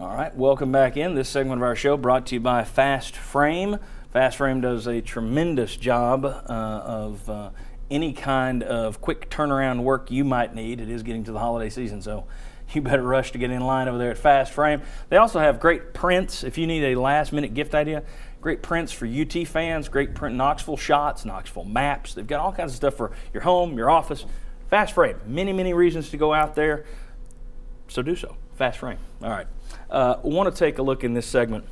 All right, welcome back in. This segment of our show brought to you by Fast Frame. Fast Frame does a tremendous job of any kind of quick turnaround work you might need. It is getting to the holiday season, so you better rush to get in line over there at Fast Frame. They also have great prints if you need a last-minute gift idea. Great prints for UT fans, great print Knoxville shots, Knoxville maps. They've got all kinds of stuff for your home, your office. Fast Frame, many reasons to go out there, so do so. Fast Frame. All right. I want to take a look in this segment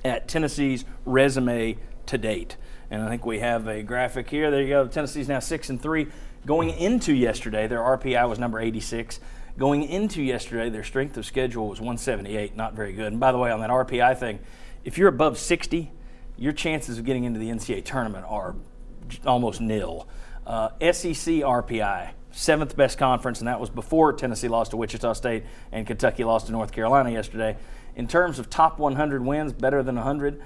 at Tennessee's resume to date. And I think we have a graphic here. There you go. Tennessee's now 6-3. Going into yesterday, their RPI was number 86. Going into yesterday, their strength of schedule was 178, not very good. And by the way, on that RPI thing, if you're above 60, your chances of getting into the NCAA tournament are almost nil. SEC RPI, 7th best conference, and that was before Tennessee lost to Wichita State and Kentucky lost to North Carolina yesterday. In terms of top 100 wins, better than 100,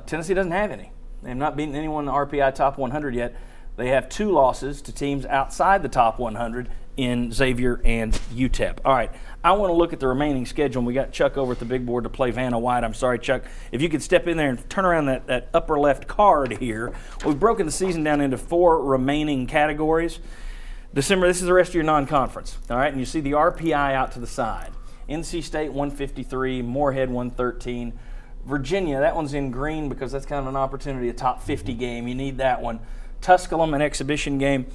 Tennessee doesn't have any. They have not beaten anyone in the RPI top 100 yet. They have 2 losses to teams outside the top 100 in Xavier and UTEP. All right, I want to look at the remaining schedule, and we got Chuck over at the big board to play Vanna White. I'm sorry, Chuck, if you could step in there and turn around that upper left card here. We've broken the season down into 4 remaining categories. December, this is the rest of your non-conference, all right? And you see the RPI out to the side. NC State 153, Moorhead 113. Virginia, that one's in green because that's kind of an opportunity, a top 50 game. You need that one. Tusculum, an exhibition game.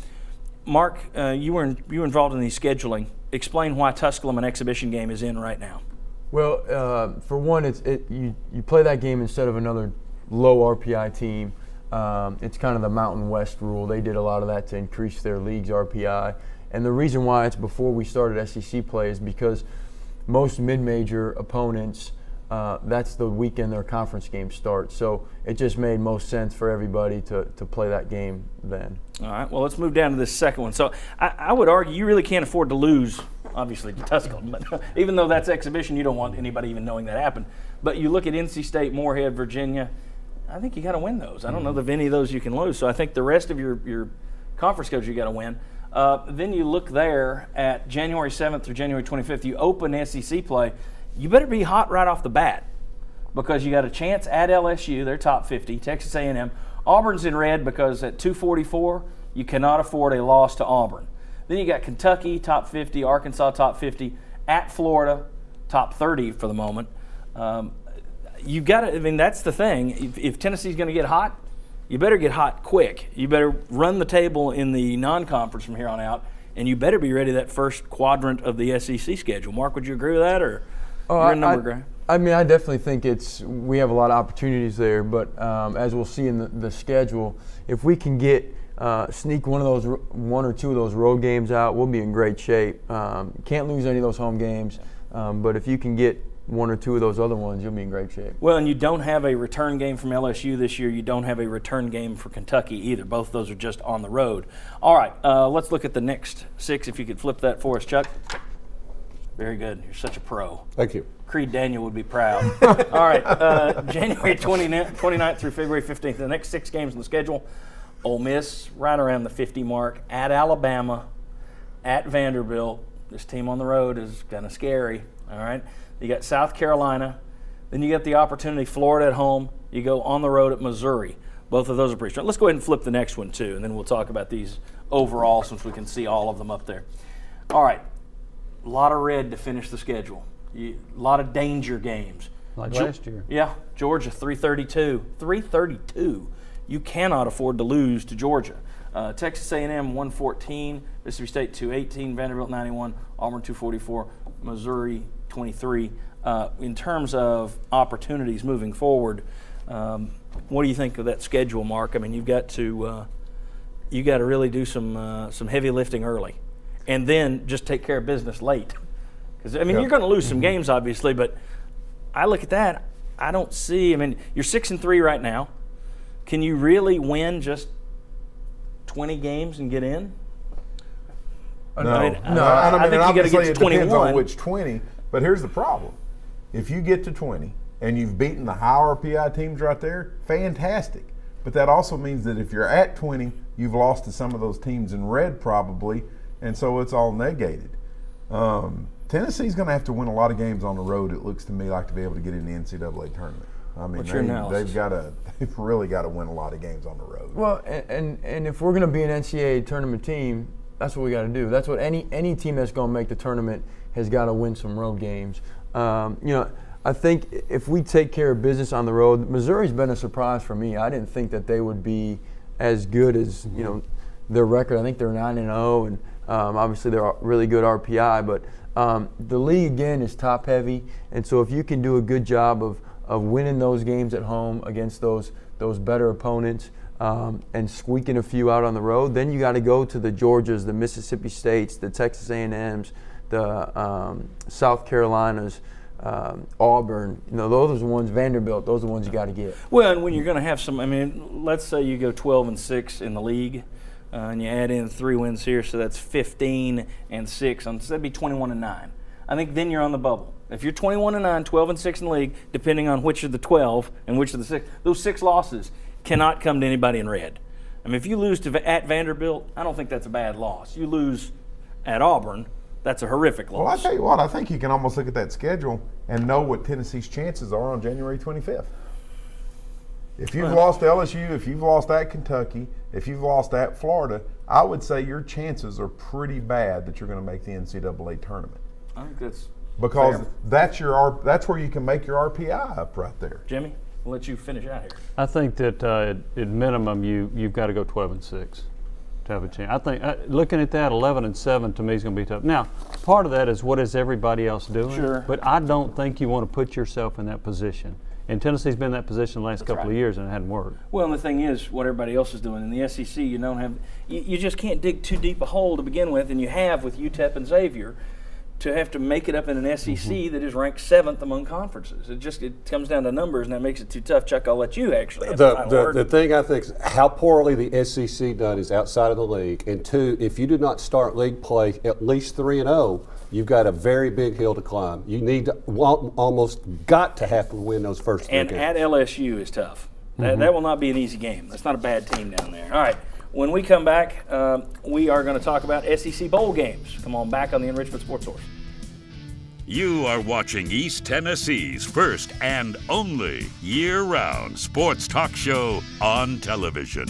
Mark, you were involved in the scheduling. Explain why Tusculum, an exhibition game, is in right now. Well, for one, you play that game instead of another low RPI team. It's kind of the Mountain West rule. They did a lot of that to increase their league's RPI. And the reason why it's before we started SEC play is because most mid-major opponents, that's the weekend their conference games start. So it just made most sense for everybody to play that game then. All right, well, let's move down to this second one. So I would argue you really can't afford to lose, obviously, to Tusculum. But even though that's exhibition, you don't want anybody even knowing that happened. But you look at NC State, Moorhead, Virginia, I think you got to win those. I don't know of any of those you can lose. So I think the rest of your conference schedule you got to win. Then you look there at January 7th through January 25th. You open SEC play. You better be hot right off the bat because you got a chance at LSU. They're top 50. Texas A&M. Auburn's in red because at 244 you cannot afford a loss to Auburn. Then you got Kentucky top 50, Arkansas top 50, at Florida top 30 for the moment. You got to. I mean, that's the thing. If Tennessee's going to get hot, you better get hot quick. You better run the table in the non-conference from here on out, and you better be ready that first quadrant of the SEC schedule. Mark, would you agree with that, or you're a number guy? I mean, I definitely think we have a lot of opportunities there, but as we'll see in the schedule, if we can get sneak one or two of those road games out, we'll be in great shape. Can't lose any of those home games, but if you can get one or two of those other ones, you'll be in great shape. Well, and you don't have a return game from LSU this year. You don't have a return game for Kentucky either. Both of those are just on the road. All right, let's look at the next 6. If you could flip that for us, Chuck. Very good. You're such a pro. Thank you. Creed Daniel would be proud. All right, January 29th through February 15th, the next 6 games on the schedule. Ole Miss right around the 50 mark, at Alabama, at Vanderbilt. This team on the road is kind of scary, all right? You got South Carolina. Then you get the opportunity, Florida at home. You go on the road at Missouri. Both of those are pretty strong. Let's go ahead and flip the next one, too, and then we'll talk about these overall since we can see all of them up there. All right, a lot of red to finish the schedule. A lot of danger games. Like last year. Yeah, Georgia, 332. 332. You cannot afford to lose to Georgia. Texas A&M, 114. Mississippi State, 218. Vanderbilt, 91. Auburn, 244. Missouri, 23. In terms of opportunities moving forward, what do you think of that schedule, Mark? I mean, you've got to really do some heavy lifting early, and then just take care of business late. Because I mean, you're going to lose some games, obviously, but I look at that. I don't see. I mean, you're 6-3 right now. Can you really win just 20 games and get in? No. I think you got to get to 21. It depends on which 20. But here's the problem. If you get to 20 and you've beaten the high RPI teams right there, fantastic. But that also means that if you're at 20, you've lost to some of those teams in red probably, and so it's all negated. Tennessee's going to have to win a lot of games on the road, it looks to me like, to be able to get in the NCAA tournament. I mean, What's your analysis? they've really got to win a lot of games on the road. Well, and if we're going to be an NCAA tournament team, that's what we got to do. That's what any team that's going to make the tournament has got to win some road games. I think if we take care of business on the road, Missouri's been a surprise for me. I didn't think that they would be as good as their record. I think they're 9-0, and obviously they're really good RPI. But the league again is top heavy, and so if you can do a good job of winning those games at home against those better opponents and squeaking a few out on the road, then you got to go to the Georgias, the Mississippi States, the Texas A&Ms, the South Carolinas. Auburn, those are the ones, Vanderbilt, those are the ones you got to get. Well, and when you're going to have let's say you go 12-6 in the league, and you add in 3 wins here, so that's 15-6. So that'd be 21-9. I think then you're on the bubble. If you're 21-9, 12-6 in the league, depending on which of the 12 and which of the 6, those 6 losses cannot come to anybody in red. I mean, if you lose at Vanderbilt, I don't think that's a bad loss. You lose at Auburn, that's a horrific loss. Well, I tell you what, I think you can almost look at that schedule and know what Tennessee's chances are on January 25th. If you've lost LSU, if you've lost at Kentucky, if you've lost at Florida, I would say your chances are pretty bad that you're going to make the NCAA tournament. I think that's because fair. that's where you can make your RPI up right there. Jimmy, we'll let you finish out here. I think that at minimum you've got to go 12-6 to have a chance. I think looking at that, 11-7 to me is going to be tough. Now, part of that is what is everybody else doing? Sure. But I don't think you want to put yourself in that position. And Tennessee's been in that position the last couple of years, and it hadn't worked. Well, and the thing is, what everybody else is doing in the SEC, you just can't dig too deep a hole to begin with, and you have with UTEP and Xavier to have to make it up in an SEC that is ranked 7th among conferences. It comes down to numbers, and that makes it too tough. Chuck, I'll let you actually have the final word. The thing I think is how poorly the SEC done is outside of the league, and 2, if you do not start league play at least 3-0, you've got a very big hill to climb. You need to almost got to have to win those first 3 and games. at LSU is tough. That will not be an easy game. That's not a bad team down there. All right. When we come back, we are going to talk about SEC bowl games. Come on back on the Enrichment Sports Source. You are watching East Tennessee's first and only year-round sports talk show on television.